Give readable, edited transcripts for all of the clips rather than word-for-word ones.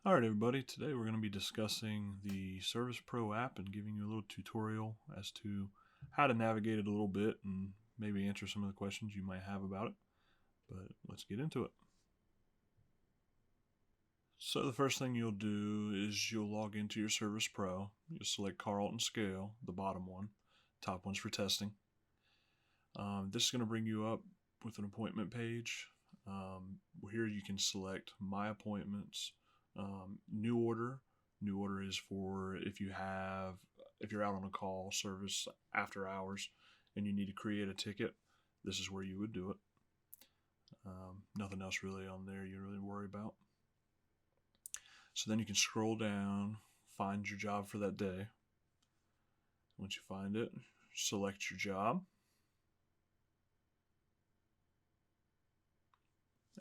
Alright everybody, today we're going to be discussing the Service Pro app and giving you a little tutorial as to how to navigate it a little bit and maybe answer some of the questions you might have about it. But let's get into it. So the first thing you'll do is you'll log into your Service Pro. You'll select Carlton Scale, the bottom one. Top one's for testing. This is going to bring you up with an appointment page. Here you can select My Appointments, New Order. New Order is for if you're out on a call service after hours and you need to create a ticket. This is where you would do it. Nothing else really on there you really worry about. So then you can scroll down, find your job for that day. Once you find it, select your job.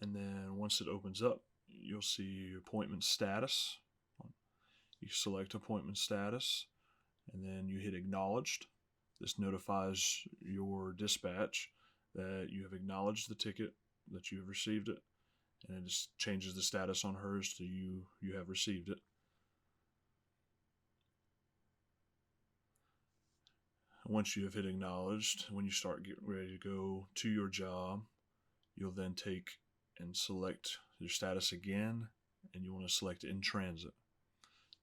And then once it opens up, you'll see your appointment status. You select appointment status, and then you hit acknowledged. This notifies your dispatch that you have acknowledged the ticket, that you have received it, and it just changes the status on hers to you have received it. Once you have hit acknowledged, when you start getting ready to go to your job, you'll then take and select your status again, and you want to select in transit.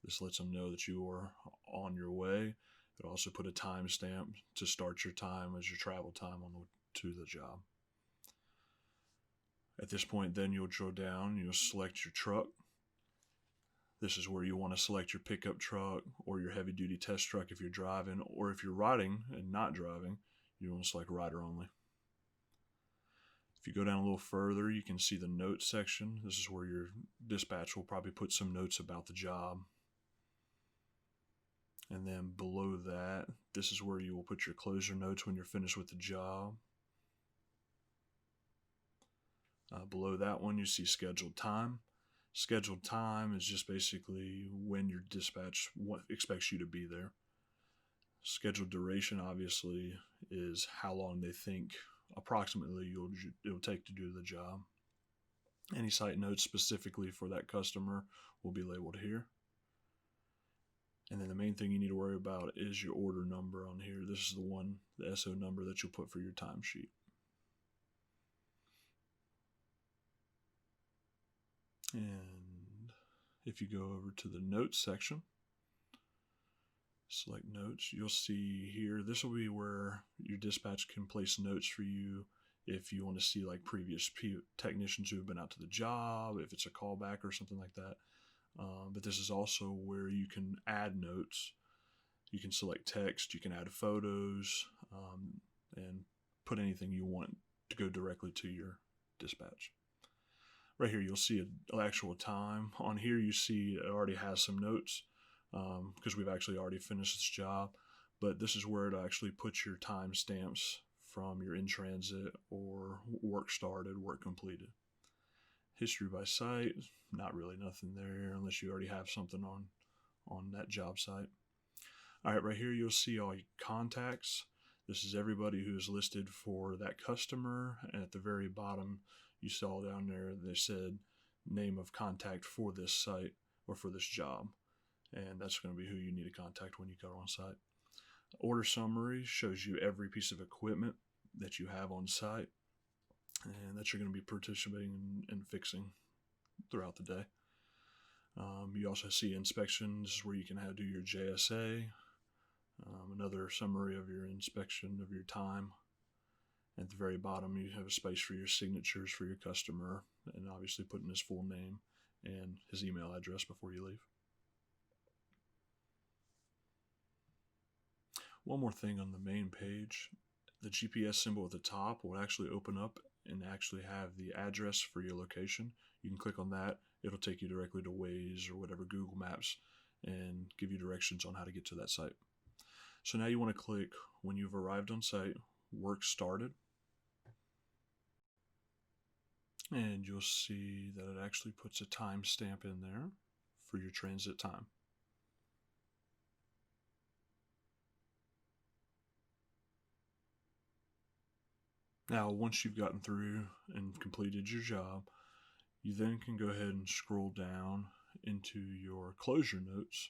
This lets them know that you are on your way. It'll also put a timestamp to start your time as your travel time to the job. At this point, then you'll drill down, you'll select your truck. This is where you want to select your pickup truck or your heavy duty test truck if you're driving, or if you're riding and not driving, you want to select rider only. If you go down a little further, you can see the notes section. This is where your dispatch will probably put some notes about the job. And then below that, this is where you will put your closer notes when you're finished with the job. Below that one, you see scheduled time. Scheduled time is just basically when your dispatch expects you to be there. Scheduled duration, obviously, is how long they think approximately it'll take to do the job. Any site notes specifically for that customer will be labeled here. And then the main thing you need to worry about is your order number on here. This is the SO number that you'll put for your timesheet. And if you go over to the notes section, select notes, you'll see here, this will be where your dispatch can place notes for you if you want to see like previous technicians who have been out to the job, if it's a callback or something like that. But this is also where you can add notes. You can select text, you can add photos, and put anything you want to go directly to your dispatch. Right here, you'll see an actual time. On here, you see it already has some notes because we've actually already finished this job. But this is where it actually puts your time stamps from your in transit or work started, work completed. History by site, not really nothing there unless you already have something on that job site. All right, right here you'll see all your contacts. This is everybody who is listed for that customer, and at the very bottom you saw down there they said name of contact for this site or for this job, and that's going to be who you need to contact when you go on site. Order summary shows you every piece of equipment that you have on site and that you're going to be participating in fixing throughout the day. You also see inspections where you can do your JSA, another summary of your inspection of your time. At the very bottom, you have a space for your signatures for your customer, and obviously putting his full name and his email address before you leave. One more thing on the main page, the GPS symbol at the top will actually open up and actually have the address for your location. You can click on that. It'll take you directly to Waze or whatever, Google Maps, and give you directions on how to get to that site. So now you want to click, when you've arrived on site, work started. And you'll see that it actually puts a timestamp in there for your transit time. Now, once you've gotten through and completed your job, you then can go ahead and scroll down into your closure notes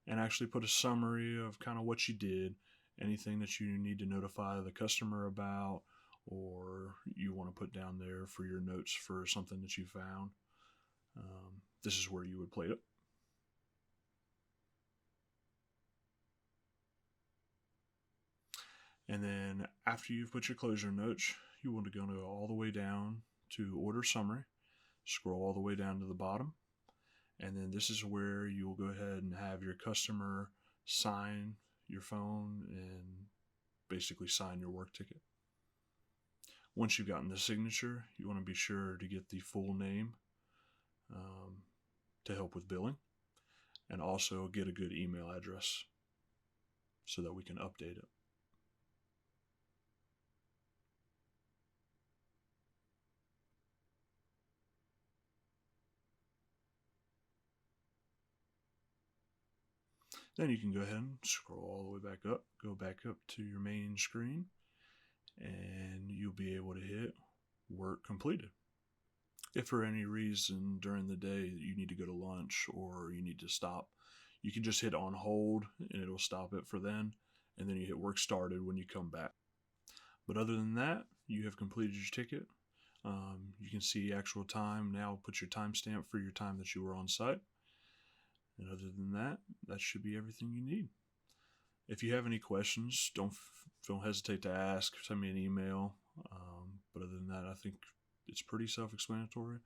and actually put a summary of kind of what you did, anything that you need to notify the customer about, or you want to put down there for your notes for something that you found. This is where you would play it. And then after you've put your closure notes, you want to go all the way down to order summary, scroll all the way down to the bottom, and then this is where you will go ahead and have your customer sign your phone and basically sign your work ticket. Once you've gotten the signature, you want to be sure to get the full name to help with billing, and also get a good email address so that we can update it. Then you can go ahead and scroll all the way back up, go back up to your main screen, and you'll be able to hit work completed. If for any reason during the day you need to go to lunch or you need to stop, you can just hit on hold and it'll stop it for then, and then you hit work started when you come back. But other than that, you have completed your ticket. You can see actual time. Now put your timestamp for your time that you were on site. And other than that, that should be everything you need. If you have any questions, don't hesitate to ask. Send me an email. But other than that, I think it's pretty self-explanatory.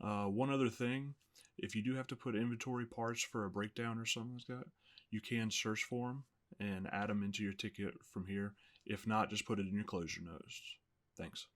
One other thing, if you do have to put inventory parts for a breakdown or something like that, you can search for them and add them into your ticket from here. If not, just put it in your closure notes. Thanks.